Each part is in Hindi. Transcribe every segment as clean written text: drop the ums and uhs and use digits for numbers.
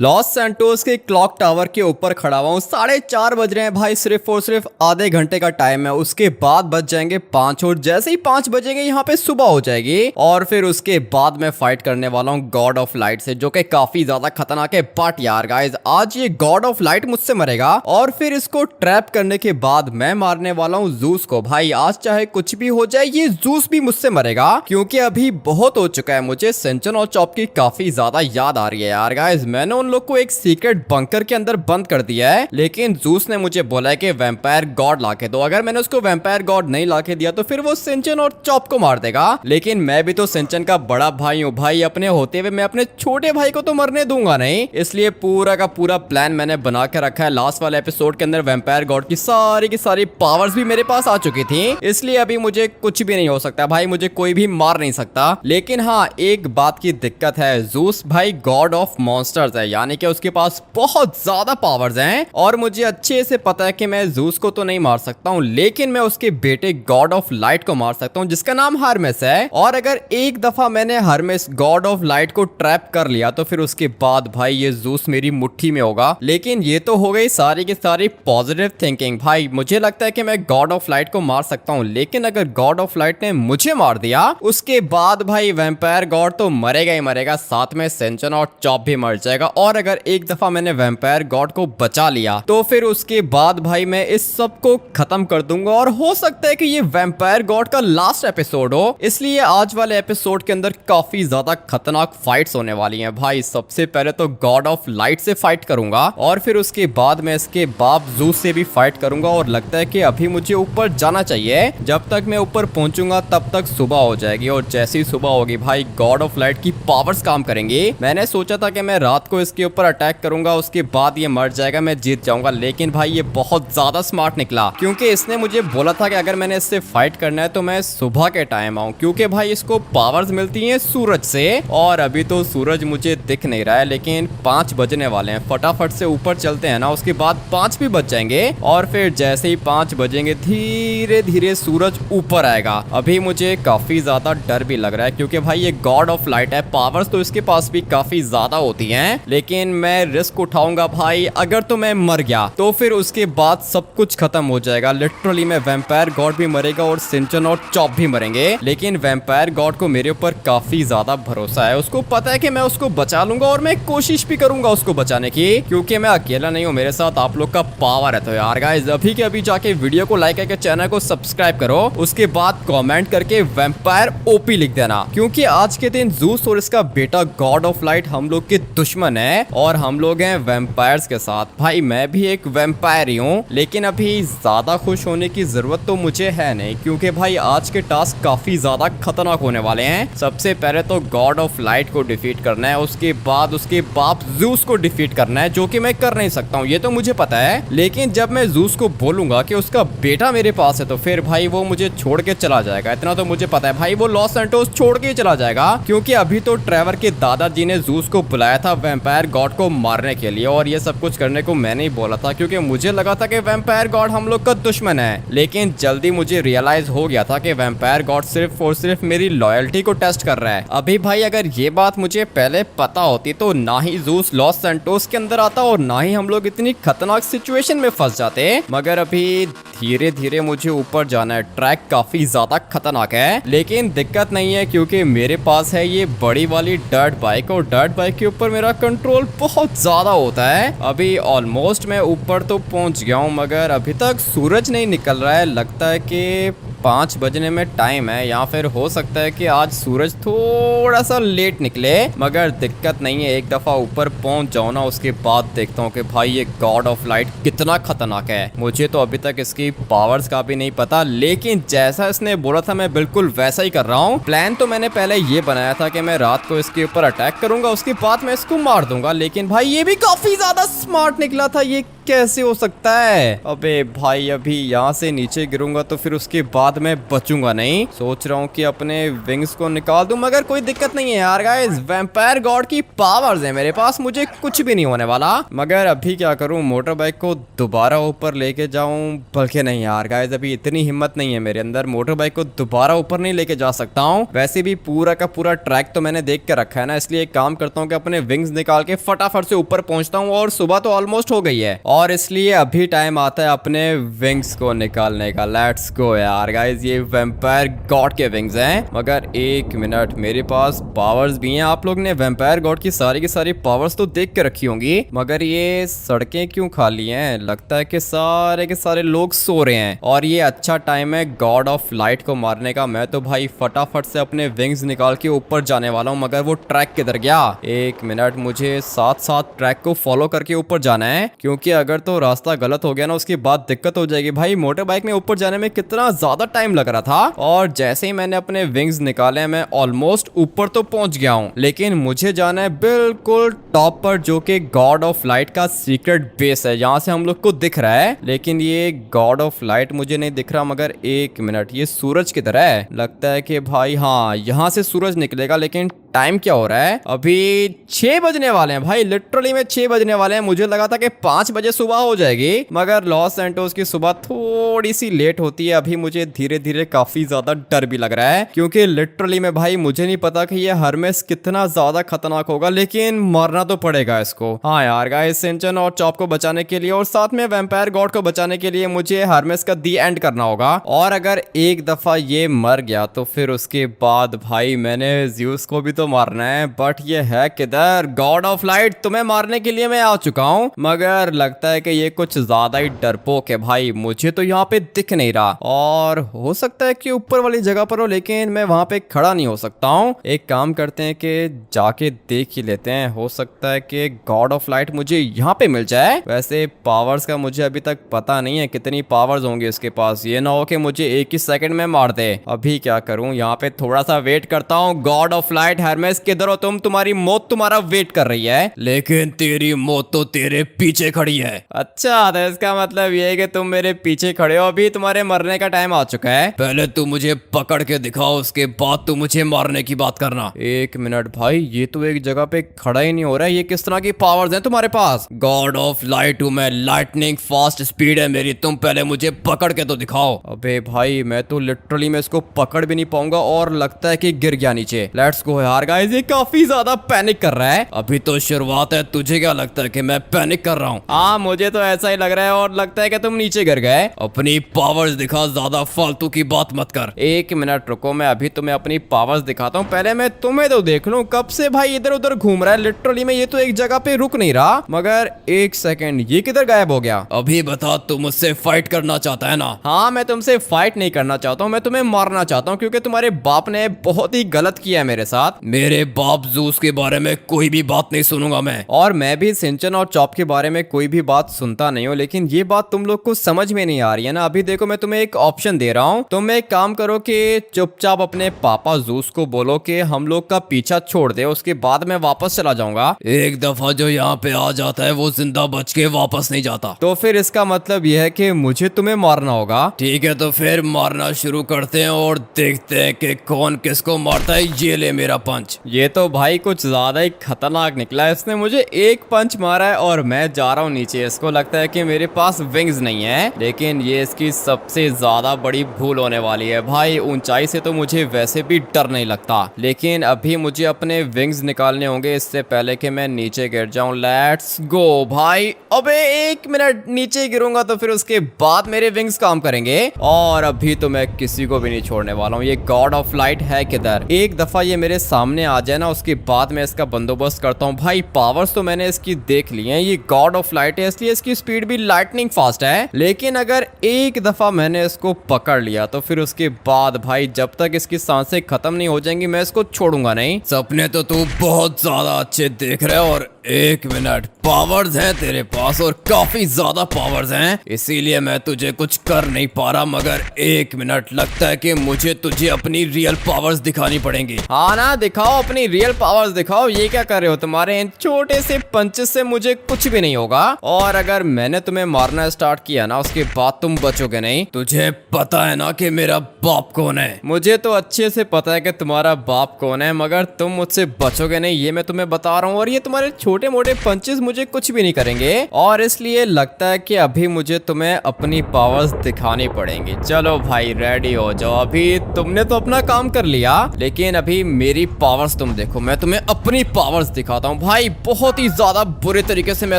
लॉस सैंटोस के क्लॉक टावर के ऊपर खड़ा हुआ हूँ। 4:30 बज रहे हैं भाई। सिर्फ और सिर्फ आधे घंटे का टाइम है। उसके बाद बज जाएंगे 5 और जैसे ही 5 बजेंगे यहाँ पे सुबह हो जाएगी। और फिर उसके बाद मैं फाइट करने वाला हूँ गॉड ऑफ लाइट से, जो कि काफी ज्यादा खतरनाक है। बट यार गाइज, आज ये गॉड ऑफ लाइट मुझसे मरेगा और फिर इसको ट्रैप करने के बाद मैं मारने वाला हूँ जूस को। भाई आज चाहे कुछ भी हो जाए, ये जूस भी मुझसे मरेगा, क्योंकि अभी बहुत हो चुका है। मुझे सेंचन और चॉप की काफी ज्यादा याद आ रही है यार गाइज। मैंने उन लोग को एक सीक्रेट बंकर के अंदर बंद कर दिया है, लेकिन जूस ने मुझे बोला है कि वैम्पायर गॉड लाके दो। अगर मैंने उसको वैम्पायर गॉड नहीं लाके दिया तो फिर वो सेंचन और चॉप को मार देगा। लेकिन मैं भी तो सेंचन का बड़ा भाई हूँ भाई। अपने होते हुए मैं अपने छोटे भाई को तो मरने दूंगा नहीं। इसलिए पूरा का पूरा प्लान मैंने बना के रखा है। लास्ट वाले एपिसोड के अंदर वैम्पायर गॉड की सारी पावर्स भी मेरे पास आ चुकी थी, इसलिए अभी मुझे कुछ भी नहीं हो सकता भाई। मुझे कोई भी मार नहीं सकता। लेकिन हाँ, एक बात की दिक्कत है। जूस भाई गॉड ऑफ मॉन्स्टर्स है, यानी कि उसके पास बहुत ज्यादा पावर्स हैं। और मुझे अच्छे से पता है कि मैं जूस को तो नहीं मार सकता हूँ, लेकिन मैं उसके बेटे गॉड ऑफ लाइट को मार सकता हूँ, जिसका नाम हर्मेस है। और अगर एक दफा मैंने हर्मेस गॉड ऑफ लाइट को ट्रैप कर लिया तो फिर उसके बाद भाई ये जूस मेरी मुट्ठी में होगा। लेकिन ये तो हो गई सारी की सारी पॉजिटिव थिंकिंग। भाई मुझे लगता है कि मैं गॉड ऑफ लाइट को मार सकता हूँ, लेकिन अगर गॉड ऑफ लाइट ने मुझे मार दिया उसके बाद भाई वैम्पायर गॉड तो मरेगा ही मरेगा, साथ में सेंचन और चॉप भी मर जाएगा। और अगर एक दफा मैंने वैम्पायर गॉड को बचा लिया तो फिर उसके बाद भाई मैं इस सब को खत्म कर दूंगा। और हो सकता है कि ये वैम्पायर गॉड का लास्ट एपिसोड हो, इसलिए आज वाले एपिसोड के अंदर काफी ज्यादा खतरनाक फाइट्स होने वाली हैं भाई। सबसे पहले तो गॉड ऑफ लाइट से फाइट करूंगा और फिर उसके बाद मैं इसके बाप जूस से भी फाइट करूंगा। और लगता है कि अभी मुझे ऊपर जाना चाहिए। जब तक मैं ऊपर पहुंचूंगा तब तक सुबह हो जाएगी, और जैसे ही सुबह होगी भाई गॉड ऑफ लाइट की पावर्स काम करेंगे। मैंने सोचा था कि मैं रात को इसके ऊपर अटैक करूंगा, उसके बाद ये मर जाएगा, मैं जीत जाऊंगा। लेकिन भाई ये बहुत ज्यादा स्मार्ट निकला, क्योंकि इसने मुझे बोला था कि अगर मैंने इससे फाइट करना है तो मैं सुबह के टाइम आऊं, क्योंकि भाई इसको पावर्स मिलती हैं सूरज से। और अभी तो सूरज मुझे दिख नहीं रहा है, लेकिन 5 बजने वाले हैं। फटाफट से ऊपर चलते हैं ना, उसके बाद 5 भी बज जाएंगे। और फिर जैसे ही 5 बजेंगे धीरे धीरे सूरज ऊपर आएगा। अभी मुझे काफी ज्यादा डर भी लग रहा है, क्योंकि भाई ये गॉड ऑफ लाइट है। पावर्स तो इसके पास भी काफी ज्यादा होती हैं, लेकिन मैं रिस्क उठाऊंगा भाई। अगर तो मैं मर गया तो फिर उसके बाद सब कुछ खत्म हो जाएगा। लिटरली मैं वैम्पायर गॉड भी मरेगा और सिंचन और चॉप भी मरेंगे। लेकिन वैम्पायर गॉड को मेरे ऊपर काफी ज्यादा भरोसा है। उसको पता है कि मैं उसको बचा लूंगा, और मैं कोशिश भी करूंगा उसको बचाने की, क्योंकि मैं अकेला नहीं हूँ, मेरे साथ आप लोग का पावर है। तो यार गाइस, अभी के अभी जाके वीडियो को लाइक करके चैनल को सब्सक्राइब करो। उसके बाद कमेंट करके वैम्पायर ओपी लिख देना, क्योंकि आज के दिन जूस और इसका बेटा गॉड ऑफ लाइट हम लोग के दुश्मन है, और हम लोग हैं वैम्पायर्स के साथ। भाई मैं भी एक वैम्पायर ही हूँ, लेकिन अभी ज्यादा खुश होने की जरूरत तो मुझे है नहीं, क्योंकि भाई आज के टास्क काफी ज्यादा खतरनाक होने वाले हैं। सबसे पहले तो गॉड ऑफ लाइट को डिफीट करना है, उसके बाद उसके बाप जूस को डिफीट करना है, जो कि मैं कर नहीं सकता हूँ, ये तो मुझे पता है। लेकिन जब मैं जूस को बोलूंगा कि उसका बेटा मेरे पास है तो फिर भाई वो मुझे छोड़ के चला जाएगा। इतना तो मुझे पता है भाई, वो लॉस सैंटोस छोड़ के चला जाएगा, क्योंकि अभी तो ट्रेवर के दादाजी ने जूस को बुलाया था वैम्पायर गॉड को मारने के लिए। और ये सब कुछ करने को मैंने ही बोला था, क्योंकि मुझे लगा था कि वैम्पायर गॉड हम लोग का दुश्मन है। लेकिन जल्दी मुझे रियलाइज हो गया था कि वैम्पायर गॉड सिर्फ और सिर्फ मेरी लॉयल्टी को टेस्ट कर रहा है। अभी भाई अगर ये बात मुझे पहले पता होती तो ना ही जूस लॉस सैंटोस के अंदर आता, और ना ही हम लोग इतनी खतरनाक सिचुएशन में फंस जाते। मगर अभी धीरे धीरे मुझे ऊपर जाना है। ट्रैक काफी ज्यादा खतरनाक है, लेकिन दिक्कत नहीं है, क्योंकि मेरे पास है ये बड़ी वाली डर्ट बाइक, और डर्ट बाइक के ऊपर मेरा कंट्रोल बहुत ज्यादा होता है। अभी ऑलमोस्ट मैं ऊपर तो पहुंच गया हूँ, मगर अभी तक सूरज नहीं निकल रहा है। लगता है कि 5 बजने में टाइम है, या फिर हो सकता है कि आज सूरज थोड़ा सा लेट निकले। मगर दिक्कत नहीं है, एक दफा ऊपर पहुंच जाओ ना, उसके बाद देखता हूँ कि भाई ये गॉड ऑफ लाइट कितना खतरनाक है। मुझे तो अभी तक इसकी पावर्स का भी नहीं पता, लेकिन जैसा इसने बोला था मैं बिल्कुल वैसा ही कर रहा हूँ। प्लान तो मैंने पहले ये बनाया था कि मैं रात को इसके ऊपर अटैक करूंगा, उसके बाद मैं इसको मार दूंगा। लेकिन भाई ये भी काफी ज्यादा स्मार्ट निकला था। ये कैसे हो सकता है? अबे भाई अभी यहाँ से नीचे गिरूंगा तो फिर उसके बाद मैं बचूंगा नहीं। सोच रहा हूँ कि अपने विंग्स को निकाल दूं, मगर कोई दिक्कत नहीं है यार गाइस, वैम्पायर गॉड की पावर्स है मेरे पास, मुझे कुछ भी नहीं होने वाला। मगर अभी क्या करूँ, मोटर बाइक को दोबारा ऊपर लेके जाऊं? बल्कि नहीं यार गाइस, अभी इतनी हिम्मत नहीं है मेरे अंदर, मोटर बाइक को दोबारा ऊपर नहीं लेके जा सकता हूँ। वैसे भी पूरा का पूरा ट्रैक तो मैंने देख के रखा है ना, इसलिए एक काम करता हूँ कि अपने विंग्स निकाल के फटाफट से ऊपर पहुंचता हूँ। और सुबह तो ऑलमोस्ट हो गई है और इसलिए अभी टाइम आता है अपने विंग्स को निकालने का। लेट्स गो यार गाइस, ये वैम्पायर गॉड के विंग्स हैं। मगर एक मिनट, मेरे पास पावर्स भी हैं। आप लोग ने वैम्पायर गॉड की सारी पावर्स तो देख के रखी होंगी, मगर ये सड़कें क्यों खाली हैं? लगता है कि सारे के सारे लोग सो रहे हैं और ये अच्छा टाइम है गॉड ऑफ लाइट को मारने का। मैं तो भाई फटाफट से अपने विंग्स निकाल के ऊपर जाने वाला हूँ, मगर वो ट्रैक किधर गया? एक मिनट, मुझे साथ साथ ट्रैक को फॉलो करके ऊपर जाना है, क्योंकि अगर तो रास्ता गलत हो गया ना उसके बाद दिक्कत हो जाएगी। भाई मोटर बाइक में ऊपर जाने में कितना ज्यादा टाइम लग रहा था और जैसे ही मैंने अपने विंग्स निकाले मैं ऑलमोस्ट ऊपर तो पहुंच गया हूँ, लेकिन मुझे जाना है बिल्कुल टॉप पर, जो कि गॉड ऑफ लाइट का सीक्रेट बेस है। यहाँ से हम लोग को दिख रहा है, लेकिन ये गॉड ऑफ लाइट मुझे नहीं दिख रहा। मगर एक मिनट, ये सूरज की तरह है, लगता है कि भाई हाँ यहाँ से सूरज निकलेगा। लेकिन टाइम क्या हो रहा है? अभी 6 बजने वाले हैं भाई, लिटरली में 6 बजने वाले हैं। मुझे लगा था कि 5 बजे सुबह हो जाएगी, मगर लॉस सैंटोस की सुबह थोड़ी सी लेट होती है। अभी मुझे धीरे धीरे काफी ज्यादा डर भी लग रहा है, क्योंकि लिटरली में भाई मुझे नहीं पता कि ये हरमेस कितना ज्यादा खतरनाक होगा, लेकिन मरना तो पड़ेगा इसको। हाँ यार गाइस, सिंचन और चॉप को बचाने के लिए और साथ में वैम्पायर गॉड को बचाने के लिए मुझे हरमेस का दी एंड करना होगा। और अगर एक दफा ये मर गया तो फिर उसके बाद भाई मैंने ज़्यूस को भी तो मारना है। बट ये है किधर? गॉड ऑफ लाइट, तुम्हें मारने के लिए मैं आ चुका हूँ, मगर लगता है कि ये कुछ ज्यादा ही डरपोक है भाई, मुझे तो यहाँ पे दिख नहीं रहा। और हो सकता है कि ऊपर वाली जगह पर हो, लेकिन मैं वहां पे खड़ा नहीं हो सकता हूँ। एक काम करते हैं कि जाके देख ही लेते हैं, हो सकता है कि गॉड ऑफ लाइट मुझे यहाँ पे मिल जाए। वैसे पावर्स का मुझे अभी तक पता नहीं है कितनी पावर्स होंगी इसके पास, ये ना हो कि मुझे एक ही सेकंड में मार दे। अभी क्या करूं, यहाँ पे थोड़ा सा वेट करता हूँ। गॉड ऑफ लाइट, हरमेस किधर हो तुम? तुम्हारी मौत तुम्हारा वेट कर रही है, लेकिन तेरी मौत तो तेरे पीछे खड़ी है। अच्छा, तो इसका मतलब ये है कि तुम मेरे पीछे खड़े हो, अभी तुम्हारे मरने का टाइम आ चुका है। पहले तू मुझे पकड़ के दिखाओ, उसके बाद तू मुझे मारने की बात करना। एक मिनट भाई, ये तो एक जगह पे खड़ा ही नहीं हो रहा है, ये किस तरह की पावर्स हैं तुम्हारे पास? गॉड ऑफ लाइट हूँ मैं, लाइटनिंग फास्ट स्पीड है मेरी, तुम पहले मुझे पकड़ के तो दिखाओ। अबे भाई मैं तो लिटरली में इसको पकड़ भी नहीं पाऊंगा और लगता है कि गिर गया नीचे। लेट्स गो यार गाइस, ये काफी ज्यादा पैनिक कर रहा है। अभी तो शुरुआत है, तुझे क्या लगता है कि मैं पैनिक कर रहा हूँ? हाँ मुझे तो ऐसा ही लग रहा है और लगता है कि तुम नीचे गिर गए। अपनी पावर्स दिखा, ज्यादा फालतू की बात मत कर। एक मिनट रुको, मैं अभी तुम्हें अपनी पावर्स दिखाता हूँ, पहले मैं तुम्हें तो देख लूं। कब से भाई इधर उधर घूम रहा है लिटरली में, ये तो एक जगह पे रुक नहीं रहा। मगर एक सेकंड, ये किधर गायब हो गया? अभी बता, तू मुझसे फाइट करना चाहता है ना? हाँ मैं तुमसे फाइट नहीं करना चाहता हूँ, मैं तुम्हें मारना चाहता हूँ, क्योंकि तुम्हारे बाप ने बहुत ही गलत किया है मेरे साथ। मेरे बाप ज़ूस के बारे में कोई भी बात नहीं सुनूंगा मैं, और मैं भी सिंचन और चॉप के बारे में कोई भी बात सुनता नहीं हूँ। लेकिन ये बात तुम लोग को समझ में नहीं आ रही है ना। अभी देखो, मैं तुम्हें एक ऑप्शन दे रहा हूँ, तुम एक काम करो कि चुपचाप अपने पापा ज़ूस को बोलो कि हम लोग का पीछा छोड़ दे, उसके बाद मैं वापस चला जाऊंगा। एक दफा जो यहाँ पे आ जाता है वो जिंदा बच के वापस नहीं जाता। तो फिर इसका मतलब यह है कि मुझे तुम्हें मारना होगा। ठीक है, तो फिर मारना शुरू करते हैं और देखते हैं कि कौन किसको मारता है। ये ले मेरा पंच। ये तो भाई कुछ ज्यादा ही खतरनाक निकला है, इसने मुझे एक पंच मारा है और मैं जा रहा हूँ नीचे। इसको लगता है कि मेरे पास विंग्स नहीं है, लेकिन ये इसकी सबसे ज्यादा बड़ी भूल होने वाली है। भाई ऊंचाई से तो मुझे वैसे भी डर नहीं लगता, लेकिन अभी मुझे अपने विंग्स निकालने होंगे इससे पहले कि मैं नीचे गिर जाऊं। लेट्स गो भाई। अबे एक मिनट, नीचे गिरूंगा तो फिर उसके बाद मेरे विंग्स काम करेंगे, और अभी तो मैं किसी को भी नहीं छोड़ने वाला हूँ। ये गॉड ऑफ लाइट है किधर? एक दफा ये मेरे सामने आ जाए ना, उसके बाद मैं इसका बंदोबस्त करता हूँ। भाई पावर्स तो मैंने इसकी देख ली है, ये गॉड ऑफ लाइट है इसलिए इसकी स्पीड भी लाइटनिंग फास्ट है। लेकिन अगर एक दफा मैंने इसको पकड़ लिया तो फिर उसके बाद भाई जब तक इसकी सांसें खत्म नहीं हो जाएंगी मैं इसको छोड़ूंगा नहीं। सपने तो तू बहुत ज्यादा अच्छे देख रहे हो, और एक मिनट, पावर्स हैं तेरे पास और काफी ज्यादा पावर्स हैं, इसीलिए मैं तुझे कुछ कर नहीं पा रहा। मगर एक मिनट, लगता है कि मुझे तुझे अपनी रियल पावर्स दिखानी पड़ेंगी। हाँ ना, दिखाओ अपनी रियल पावर्स दिखाओ। ये क्या कर रहे हो? तुम्हारे इन छोटे से पंचेस से मुझे कुछ भी नहीं होगा। और अगर मैंने तुम्हें मारना स्टार्ट किया ना, उसके बाद तुम बचोगे नहीं। तुझे पता है ना कि मेरा बाप कौन है? मुझे तो अच्छे से पता है कि तुम्हारा बाप कौन है, मगर तुम मुझसे बचोगे नहीं, ये मैं तुम्हें बता रहा हूँ। और ये तुम्हारे छोटे मोटे पंचेस मुझे कुछ भी नहीं करेंगे, और इसलिए लगता है कि अभी मुझे तुम्हें अपनी पावर्स दिखानी पड़ेंगी। चलो भाई रेडी हो जाओ। अभी तुमने तो अपना काम कर लिया, लेकिन अभी मेरी पावर्स तुम देखो। मैं तुम्हें अपनी पावर्स दिखाता हूँ भाई। बहुत ही ज्यादा बुरे तरीके से मैं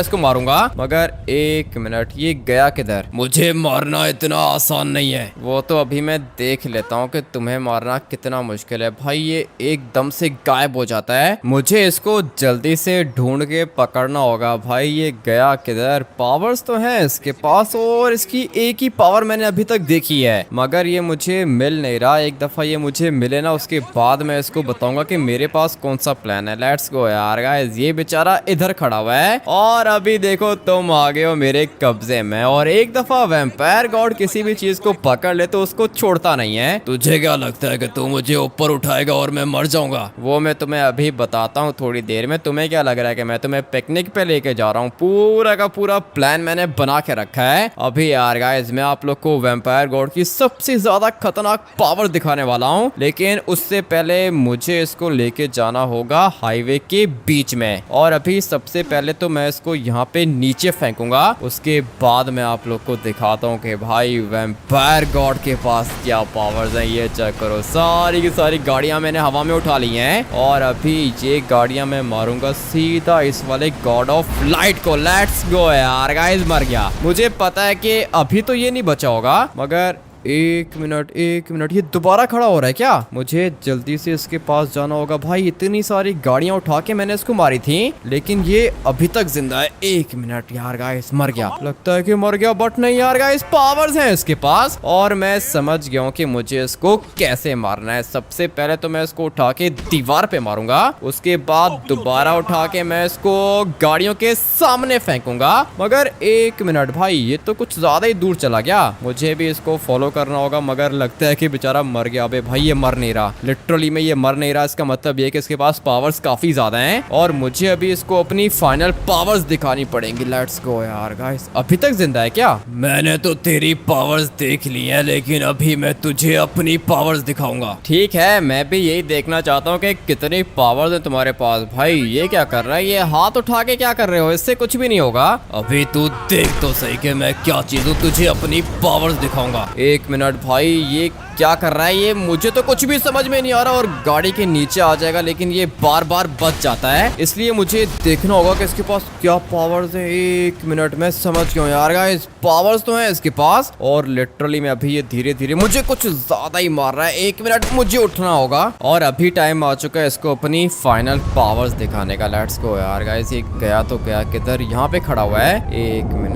इसको मारूंगा। मगर एक मिनट, ये गया किधर? मुझे मारना इतना आसान नहीं है। वो तो अभी मैं देख लेता हूँ कि तुम्हें मारना कितना मुश्किल है। भाई ये एकदम से गायब हो जाता है। मुझे इसको जल्दी से ढूंढ के पकड़ना होगा। भाई ये गया किधर? पावर्स तो है इसके पास, और इसकी एक ही पावर मैंने अभी तक देखी है, मगर ये मुझे मिल नहीं रहा। एक दफा ये मुझे मिले ना, उसके बाद मैं इसको बताऊंगा कि मेरे पास कौन सा प्लान है। लेट्स गो यार गाइस। ये बेचारा इधर खड़ा हुआ है, और अभी देखो तुम आ गए हो मेरे कब्जे में। और एक दफा वैम्पायर गॉड किसी भी चीज को पकड़ ले तो उसको छोड़ता नहीं है। तुझे क्या लगता है कि तू मुझे ऊपर उठाएगा और मैं मर जाऊंगा? वो मैं तुम्हें अभी बताता हूँ थोड़ी देर में। तुम्हें क्या लग रहा है कि मैं तुम्हें पिकनिक पे लेके जा रहा हूँ? पूरा का पूरा प्लान मैंने बना के रखा है। अभी यार गाइस मैं आप लोग को वैम्पायर गॉड की सबसे ज्यादा खतरनाक पावर दिखाने वाला हूँ, लेकिन उससे पहले मुझे इसको लेके जाना होगा हाईवे के बीच में। और अभी सबसे पहले तो मैं इसको यहाँ पे नीचे फेंकूंगा, उसके बाद मैं आप लोग को दिखाता हूँ कि भाई वैम्पायर गॉड के पास क्या पावर्स हैं। ये चेक करो, सारी की सारी गाड़ियां मैंने हवा में उठा ली हैं, और अभी ये गाड़ियां मैं मारूंगा सीधा इस वाले गॉड ऑफ लाइट को। लेट्स गो यार गाइस। मर गया। मुझे पता है कि अभी तो ये नहीं बचा होगा, मगर एक मिनट, ये दोबारा खड़ा हो रहा है क्या? मुझे जल्दी से इसके पास जाना होगा। भाई इतनी सारी गाड़ियां उठा के मैंने इसको मारी थी, लेकिन ये अभी तक जिंदा है। एक मिनट यार गाइस, मर गया। लगता है कि मर गया, बट नहीं यार गाइस, पावर्स हैं इसके पास, और मैं समझ गया हूँ कि मुझे इसको कैसे मारना है। सबसे पहले तो मैं इसको उठा के दीवार पे मारूंगा, उसके बाद दोबारा उठा के मैं इसको गाड़ियों के सामने फेंकूंगा। मगर एक मिनट भाई, ये तो कुछ ज्यादा ही दूर चला गया। मुझे भी इसको फॉलो करना होगा, मगर लगता है कि बेचारा मर गया। अबे भाई ये मर नहीं रहा, लिटरली में ये मर नहीं रहा। इसका मतलब ये कि इसके पास पावर्स काफी ज्यादा हैं, और मुझे अभी इसको अपनी फाइनल पावर्स दिखानी पड़ेंगी। लेट्स गो यार गाइस। अभी तक जिंदा है क्या? मैंने तो तेरी पावर्स देख ली है, लेकिन अभी मैं तुझे अपनी पावर्स दिखाऊंगा। ठीक है, मैं भी यही देखना चाहता हूँ कि कितनी पावर्स है तुम्हारे पास। भाई ये क्या कर रहा है? ये हाथ उठा के क्या कर रहे हो? इससे कुछ भी नहीं होगा। अभी तू देख तो सही कि मैं क्या चीज हूँ, तुझे अपनी पावर्स दिखाऊंगा। एक मिनट भाई, ये क्या कर रहा है? ये मुझे तो कुछ भी समझ में नहीं आ रहा। और गाड़ी के नीचे आ जाएगा, लेकिन ये बार बार बच जाता है, इसलिए मुझे देखना होगा कि इसके पास क्या पावर्स है। एक मिनट, मैं समझ गया यार गाइस, पावर्स तो है इसके पास, और लिटरली में अभी ये धीरे धीरे मुझे कुछ ज्यादा ही मार रहा है। एक मिनट, मुझे उठना होगा, और अभी टाइम आ चुका है इसको अपनी फाइनल पावर्स दिखाने का। लेट्स गो यार गाइस। ये गया तो गया किधर? यहाँ पे खड़ा हुआ है। एक मिनट,